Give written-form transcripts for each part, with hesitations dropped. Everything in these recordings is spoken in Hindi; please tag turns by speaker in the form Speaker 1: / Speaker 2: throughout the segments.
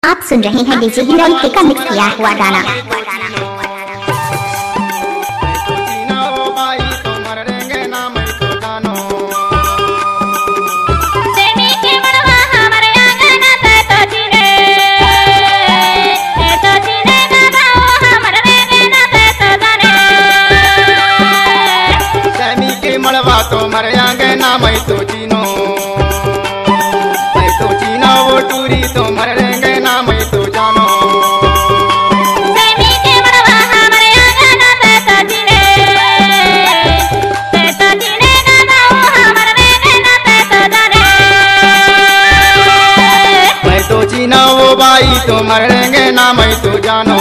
Speaker 1: आप सुन रहे हैं डीजे हीरो का मिक्स किया हुआ गाना।
Speaker 2: तो मर जाएंगे ना मैं तो चीनो, मैं तो चीना वो टूरी तो मर रहेंगे ना मैं तो जानो। मैं तो चीना वो बाई तो मर रहेंगे ना मैं तो जानो।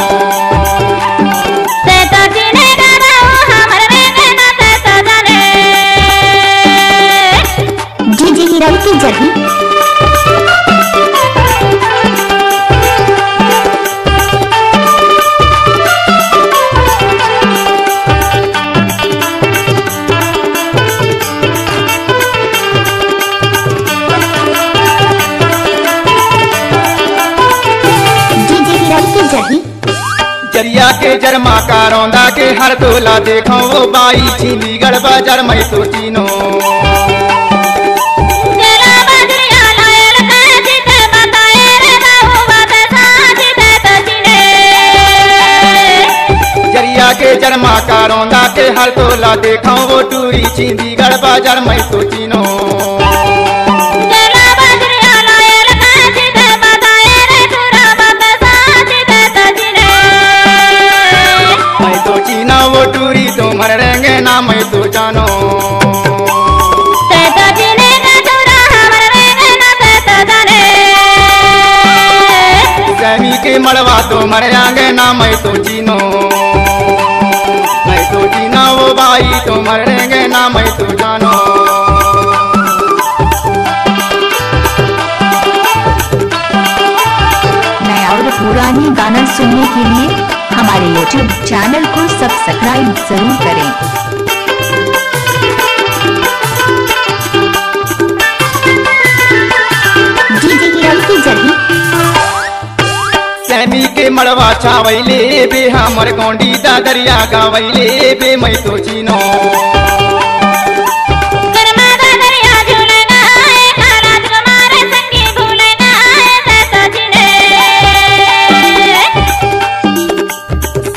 Speaker 1: की जगह
Speaker 2: जरिया के जरमा का रौंदा के हर तोला देखो वो बाई चीनी गढ़ बाजार मैं तो चीनो। जरिया के जरमा का रौंदा के हर तोला देखो वो टूरी चींदीगढ़ बाजार मैं तो चीनो। मैं तो चीना वो टूरी तो मर रहेंगे ना मैं तो जानो। सैमी के मड़वा तो मर जाएंगे ना मैं तो चीनो। मैं तो चीना वो बाई तो मर रहेंगे ना मैं तो जानो।
Speaker 3: नया और पुरानी गाना सुनने के लिए हमारे YouTube चैनल को सब्सक्राइब जरूर करें।
Speaker 2: सैमी के मड़वा छावैले बे हमर गोंडी दादरिया गावैले बे मैं तो चीनो।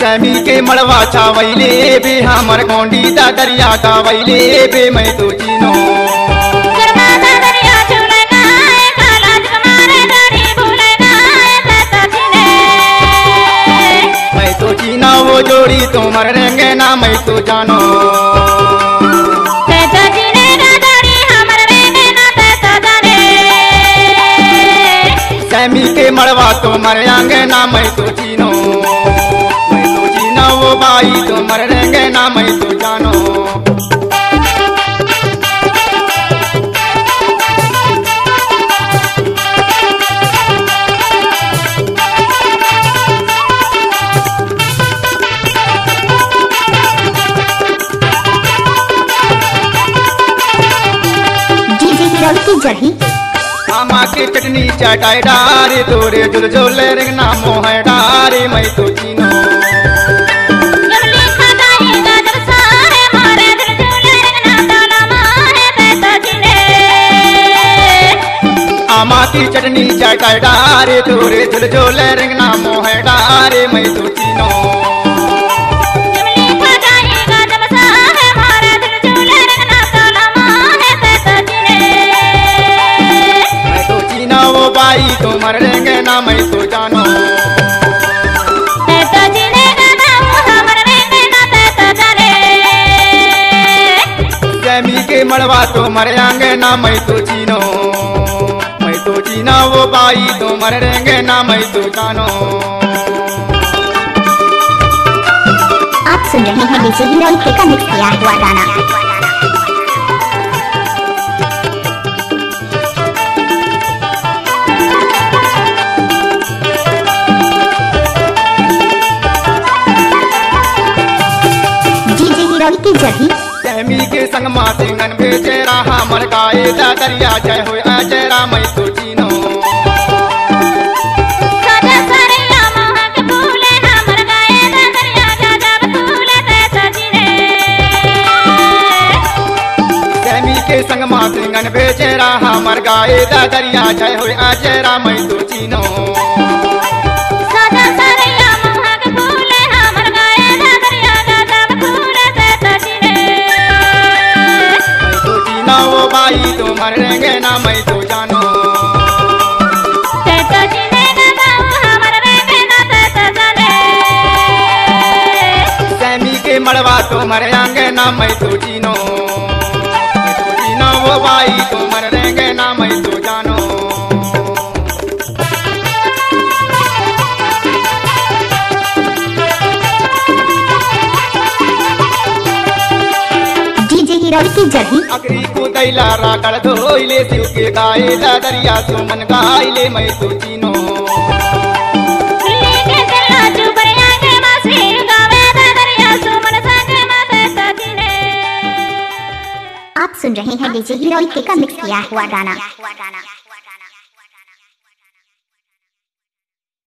Speaker 2: सैमी के मड़वा छावैले बे हमर गोंडी दादरिया गावैले बे मैं तो चीनो। वो जोड़ी तो मर रहेंगे ना मैं तो जानो। सैमी के मड़वा तो मर जाएंगे ना मैं तो चीनो। मैं तो चीना वो बाई तो मर रहेंगे ना मैं तो जानो। आमा की चटनी चटाई डारे तोरे जुल जोले रिंगना मोह डारे मैं तो चीनो। आमा की चटनी चटाई डारे तोरे जुल जोले रिंगना मोह डारे मैं तो चीनो। बाई तो मर रहेंगे ना मैं तो जानो। सैमी के मड़वा तो मर जाएंगे ना मैं तो चीनो। मैं तो चीना वो बाई तो मर रहेंगे ना मैं तो जानो।
Speaker 1: आप सुन रहे हैं डीजे हीरो का मिक्स किया हुआ गाना। की जगह
Speaker 2: सैमी के संग मासिंगन बेचे रहा मर कायदा दरिया जय हो अजरा मैं तो चीनो। बेचेरा हमर गाए दा दरिया जय हो अजरा मैं तो चीनो
Speaker 4: सादा सरैया महक फूले हमर गाए दा दरिया गजब फूले से तो चीने
Speaker 2: मैं तो चीना वो बाई तुम्हारे रहेंगे ना मैं तो जानो
Speaker 4: से तो चीने गजब हमर रहेंगे ना से तो जाने
Speaker 2: सैमी के मड़वा तुम्हारे आंगे ना मैं तो चीनो वो बाई तुम्हारे रहेंगे ना मैं तो जानो
Speaker 1: डीजे हीरो की जगी
Speaker 2: अकरी को दैला रागड़ धोइले शिव के गाए ला दरिया सुमन गाइले मैं तो चीनो
Speaker 4: लेके चला चुबरिया के मासी गावे दा दरिया सुमन संग माते तो चीने
Speaker 1: आप सुन रहे हैं डीजे हीरो का मिक्स किया हुआ गाना।